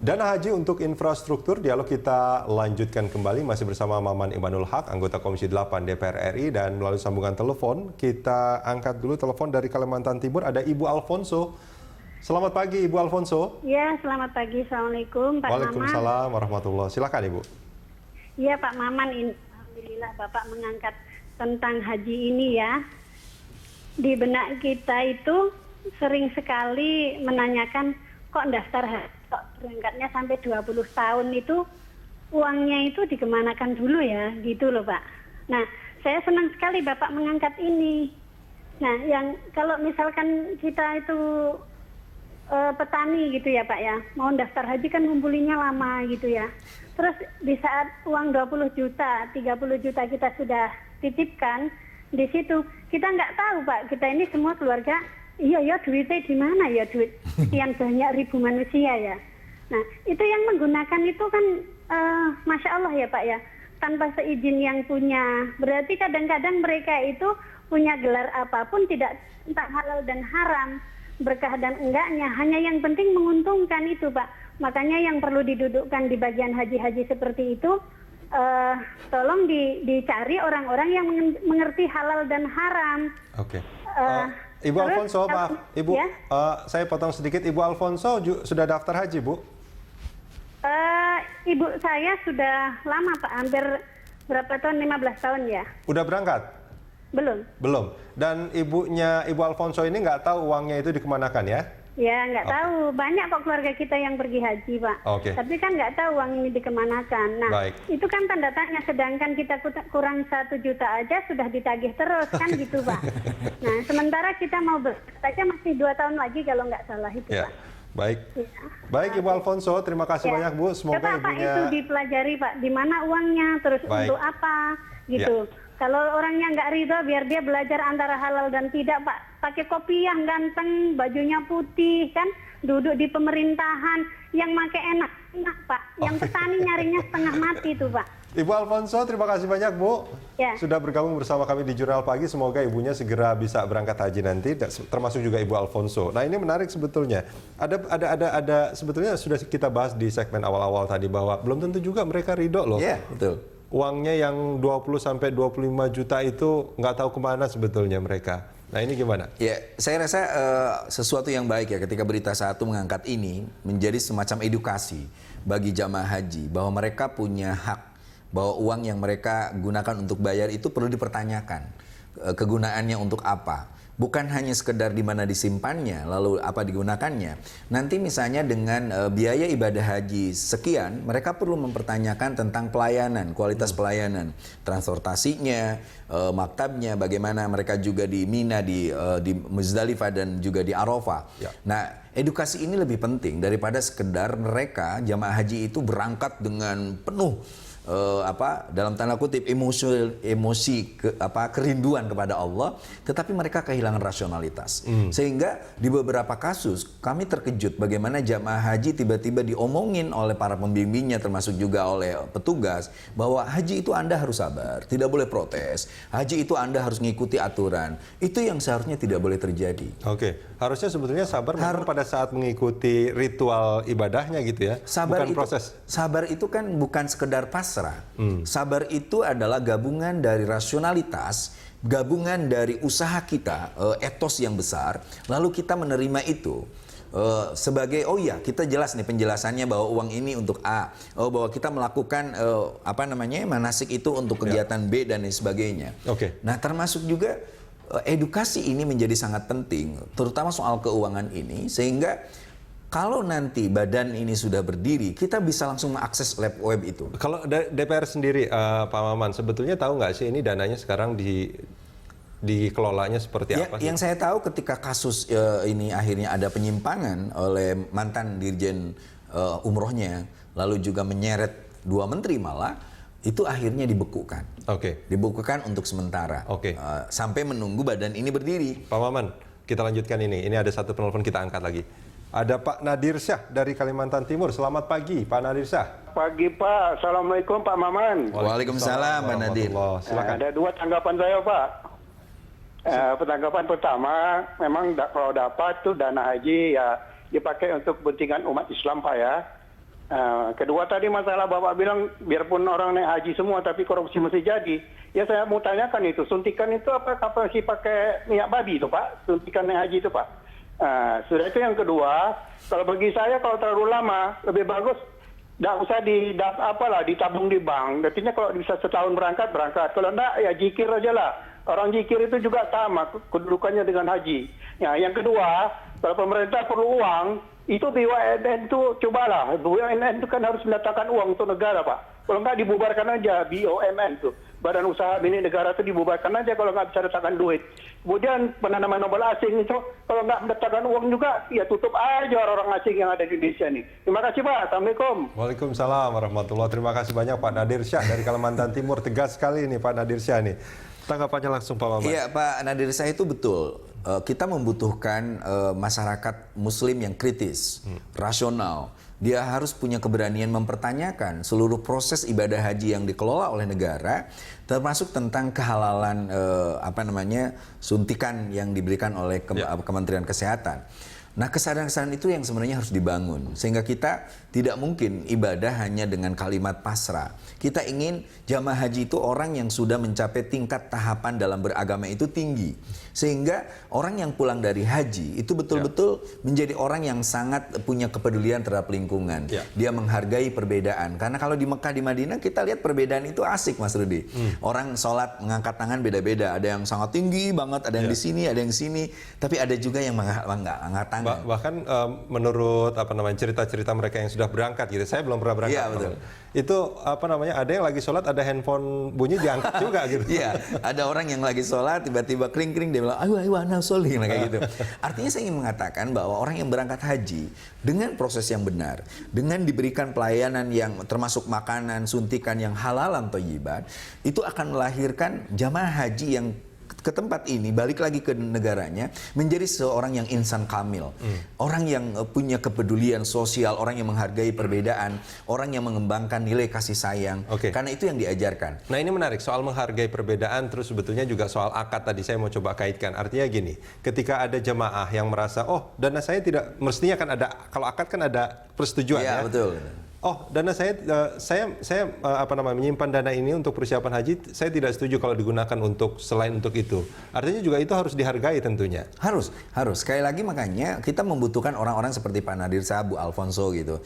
Dana haji untuk infrastruktur, dialog kita lanjutkan kembali masih bersama Maman Imanul Haq, anggota Komisi 8 DPR RI, dan melalui sambungan telepon kita angkat dulu telepon dari Kalimantan Timur, ada Ibu Alfonso. Selamat pagi Ibu Alfonso. Ya, selamat pagi. Assalamualaikum Pak Maman. Waalaikumsalam warahmatullahi. Silakan Ibu. Iya Pak Maman, alhamdulillah Bapak mengangkat tentang haji ini ya. Di benak kita itu sering sekali menanyakan kok daftar haji, kok berangkatnya sampai 20 tahun itu uangnya itu dikemanakan dulu ya, gitu loh Pak. Nah, saya senang sekali Bapak mengangkat ini. Nah, yang kalau misalkan kita itu petani gitu ya Pak ya, mau daftar haji kan ngumpulinnya lama gitu ya. Terus di saat uang 20 juta, 30 juta kita sudah titipkan, di situ kita nggak tahu Pak, kita ini semua keluarga, iya duitnya di mana ya, duit sekian banyak ribu manusia ya. Nah itu yang menggunakan itu kan Masya Allah ya Pak ya, tanpa seizin yang punya. Berarti kadang-kadang mereka itu punya gelar apapun tidak entah halal dan haram, berkah dan enggaknya, hanya yang penting menguntungkan itu Pak. Makanya yang perlu didudukkan di bagian haji-haji seperti itu, tolong dicari orang-orang yang mengerti halal dan haram. Oke. Ibu Alfonso, maaf, Ibu, ya? Saya potong sedikit. Ibu Alfonso sudah daftar haji, Bu? Ibu saya sudah lama, Pak. Hampir berapa tahun? 15 tahun ya. Udah berangkat? Belum. Belum. Dan ibunya Ibu Alfonso ini nggak tahu uangnya itu dikemanakan ya? Ya, nggak tahu. Banyak kok keluarga kita yang pergi haji, Pak. Tapi kan nggak tahu uang ini dikemanakan. Nah, itu kan tanda tanya. Sedangkan kita kurang 1 juta aja sudah ditagih terus, kan gitu, Pak. Nah, sementara kita mau saja masih 2 tahun lagi kalau nggak salah itu, ya. Pak. Baik. Ya. Baik, Ibu Alfonso. Terima kasih banyak, Bu. Semoga coba, ibunya... Pak, itu dipelajari, Pak. Di mana uangnya, terus untuk apa, gitu. Ya. Kalau orangnya nggak ridho, biar dia belajar antara halal dan tidak, Pak. Pakai kopiah ganteng, bajunya putih, kan? Duduk di pemerintahan, yang pakai enak, Pak. Yang petani nyarinya setengah mati tuh, Pak. Ibu Alfonso, terima kasih banyak, Bu. Ya. Sudah bergabung bersama kami di Jurnal Pagi. Semoga ibunya segera bisa berangkat haji nanti, termasuk juga Ibu Alfonso. Nah, ini menarik sebetulnya. Ada sebetulnya sudah kita bahas di segmen awal-awal tadi bahwa belum tentu juga mereka ridho loh. Iya, betul. Uangnya yang 20-25 juta itu nggak tahu kemana sebetulnya mereka. Nah ini gimana? Ya, saya rasa sesuatu yang baik ya ketika Berita Satu mengangkat ini menjadi semacam edukasi bagi jamaah haji bahwa mereka punya hak, bahwa uang yang mereka gunakan untuk bayar itu perlu dipertanyakan kegunaannya untuk apa. Bukan hanya sekedar di mana disimpannya, lalu apa digunakannya. Nanti misalnya dengan biaya ibadah haji sekian, mereka perlu mempertanyakan tentang pelayanan, kualitas pelayanan, transportasinya, maktabnya, bagaimana mereka juga di Mina, di Muzdalifah dan juga di Arafah. Ya. Nah, edukasi ini lebih penting daripada sekedar mereka jamaah haji itu berangkat dengan penuh dalam tanda kutip kerinduan kepada Allah, tetapi mereka kehilangan rasionalitas. Sehingga di beberapa kasus kami terkejut bagaimana jamaah haji tiba-tiba diomongin oleh para pembimbingnya termasuk juga oleh petugas bahwa haji itu Anda harus sabar, tidak boleh protes. Haji itu Anda harus mengikuti aturan. Itu yang seharusnya tidak boleh terjadi. Oke, harusnya sebetulnya sabar pada saat mengikuti ritual ibadahnya gitu ya. Bukan proses. Sabar itu kan bukan sekedar pasrah. Sabar itu adalah gabungan dari rasionalitas, gabungan dari usaha kita, etos yang besar, lalu kita menerima itu sebagai kita jelas nih penjelasannya bahwa uang ini untuk A, bahwa kita melakukan manasik itu untuk kegiatan B dan lain sebagainya. Nah, termasuk juga edukasi ini menjadi sangat penting, terutama soal keuangan ini, sehingga kalau nanti badan ini sudah berdiri, kita bisa langsung mengakses web itu. Kalau DPR sendiri, Pak Maman, sebetulnya tahu nggak sih ini dananya sekarang dikelolanya seperti apa? Yang saya tahu ketika kasus ini akhirnya ada penyimpangan oleh mantan dirjen umrohnya, lalu juga menyeret 2 menteri malah, itu akhirnya dibekukan. Dibekukan untuk sementara. Sampai menunggu badan ini berdiri. Pak Maman, kita lanjutkan ini. Ini ada satu penelpon, kita angkat lagi. Ada Pak Nadir Syah dari Kalimantan Timur. Selamat pagi, Pak Nadir Syah. Pagi, Pak. Assalamualaikum, Pak Maman. Waalaikumsalam, Pak Nadir. Silakan. Ada 2 tanggapan saya, Pak. Tanggapan pertama, memang kalau dapat tuh dana haji ya dipakai untuk kepentingan umat Islam, Pak ya. Kedua tadi masalah Bapak bilang biarpun orang naik haji semua tapi korupsi masih jadi. Ya saya mau tanyakan itu, suntikan itu apa sih pakai minyak babi itu Pak? Suntikan naik haji itu Pak. Sudah itu yang kedua, kalau bagi saya kalau terlalu lama lebih bagus tidak usah ditabung di bank. Artinya kalau bisa setahun berangkat. Kalau enggak ya jikir aja lah. Orang jikir itu juga sama kedudukannya dengan haji. Ya, yang kedua, kalau pemerintah perlu uang, itu BUMN itu cobalah. BUMN itu kan harus mendatangkan uang untuk negara, Pak. Kalau nggak dibubarkan aja BUMN itu. Badan usaha milik negara itu dibubarkan aja kalau nggak bisa datangkan duit. Kemudian penanaman modal asing itu kalau nggak mendatangkan uang juga, ya tutup aja orang-orang asing yang ada di Indonesia nih. Terima kasih Pak. Assalamualaikum. Waalaikumsalam warahmatullahi. Terima kasih banyak Pak Nadir Syah dari Kalimantan Timur. Tegas sekali nih Pak Nadir Syah nih. Tanggapannya langsung Pak Maman. Iya Pak Nadir Syah itu betul. Kita membutuhkan masyarakat Muslim yang kritis, rasional. Dia harus punya keberanian mempertanyakan seluruh proses ibadah haji yang dikelola oleh negara, termasuk tentang kehalalan suntikan yang diberikan oleh Kementerian Kesehatan. Nah, kesadaran-kesadaran itu yang sebenarnya harus dibangun sehingga kita tidak mungkin ibadah hanya dengan kalimat pasrah. Kita ingin jamaah haji itu orang yang sudah mencapai tingkat tahapan dalam beragama itu tinggi. Sehingga orang yang pulang dari haji itu betul-betul menjadi orang yang sangat punya kepedulian terhadap lingkungan. Dia menghargai perbedaan. Karena kalau di Mekah, di Madinah kita lihat perbedaan itu asik Mas Rudi. Orang sholat mengangkat tangan beda-beda. Ada yang sangat tinggi banget, ada yang di sini, ada yang sini. Tapi ada juga yang angkat tangan. Bahkan menurut cerita-cerita mereka yang sudah berangkat gitu, saya belum pernah berangkat. Iya, betul. Itu ada yang lagi sholat, ada handphone bunyi diangkat juga gitu. Iya, ada orang yang lagi sholat tiba-tiba kring-kring dia bilang ayo ana sholih kayak gitu. Artinya saya ingin mengatakan bahwa orang yang berangkat haji dengan proses yang benar, dengan diberikan pelayanan yang termasuk makanan, suntikan yang halalan thayyibat, itu akan melahirkan jamaah haji yang ke tempat ini, balik lagi ke negaranya, menjadi seorang yang insan kamil. Orang yang punya kepedulian sosial, orang yang menghargai perbedaan, orang yang mengembangkan nilai kasih sayang. Karena itu yang diajarkan. Nah ini menarik, soal menghargai perbedaan, terus sebetulnya juga soal akad tadi saya mau coba kaitkan. Artinya gini, ketika ada jemaah yang merasa, oh dana saya tidak, mestinya kan ada, kalau akad kan ada persetujuan ya. Betul. Oh, dana saya menyimpan dana ini untuk persiapan haji, saya tidak setuju kalau digunakan untuk selain untuk itu. Artinya juga itu harus dihargai tentunya. Harus. Sekali lagi makanya kita membutuhkan orang-orang seperti Pak Nadir Syah, Bu Alfonso gitu.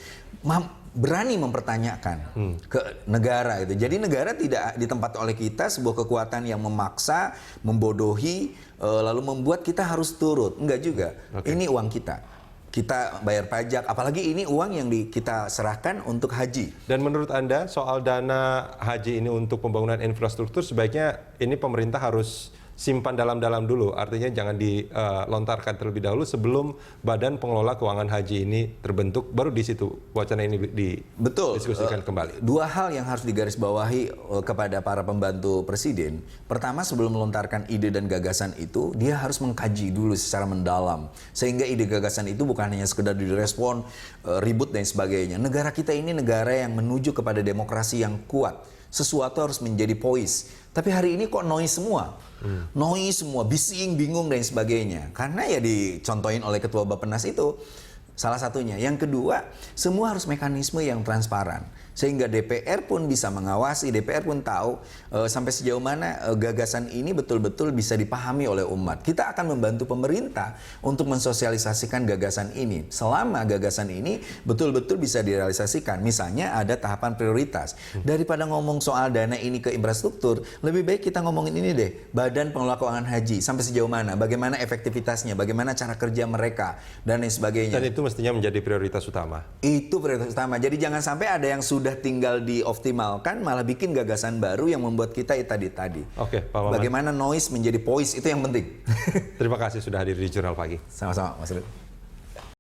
Berani mempertanyakan ke negara itu. Jadi negara tidak ditempati oleh kita sebuah kekuatan yang memaksa, membodohi, lalu membuat kita harus turut. Enggak juga. Ini uang kita. Kita bayar pajak, apalagi ini uang yang kita serahkan untuk haji. Dan menurut Anda soal dana haji ini untuk pembangunan infrastruktur sebaiknya ini pemerintah harus simpan dalam-dalam dulu, artinya jangan dilontarkan terlebih dahulu sebelum Badan Pengelola Keuangan Haji ini terbentuk, baru di situ wacana ini didiskusikan kembali. Dua hal yang harus digarisbawahi kepada para pembantu presiden. Pertama, sebelum melontarkan ide dan gagasan itu, dia harus mengkaji dulu secara mendalam. Sehingga ide gagasan itu bukan hanya sekedar direspon, ribut dan sebagainya. Negara kita ini negara yang menuju kepada demokrasi yang kuat. Sesuatu harus menjadi pois. Tapi hari ini kok noise semua. Noise semua, bising, bingung dan sebagainya. Karena ya dicontohin oleh Ketua Bappenas itu salah satunya. Yang kedua, semua harus mekanisme yang transparan. Sehingga DPR pun bisa mengawasi, DPR pun tahu sampai sejauh mana gagasan ini betul-betul bisa dipahami oleh umat. Kita akan membantu pemerintah untuk mensosialisasikan gagasan ini. Selama gagasan ini betul-betul bisa direalisasikan. Misalnya ada tahapan prioritas. Daripada ngomong soal dana ini ke infrastruktur, lebih baik kita ngomongin ini deh. Badan Pengelola Keuangan Haji, sampai sejauh mana, bagaimana efektivitasnya, bagaimana cara kerja mereka, dan lain sebagainya. Dan itu mestinya menjadi prioritas utama. Itu prioritas utama. Jadi jangan sampai ada yang sudah tinggal dioptimalkan malah bikin gagasan baru yang membuat kita tadi. Oke, Pak Maman. Bagaimana noise menjadi poise, itu yang penting. Terima kasih sudah hadir di Jurnal Pagi. Sama-sama, Mas Rud.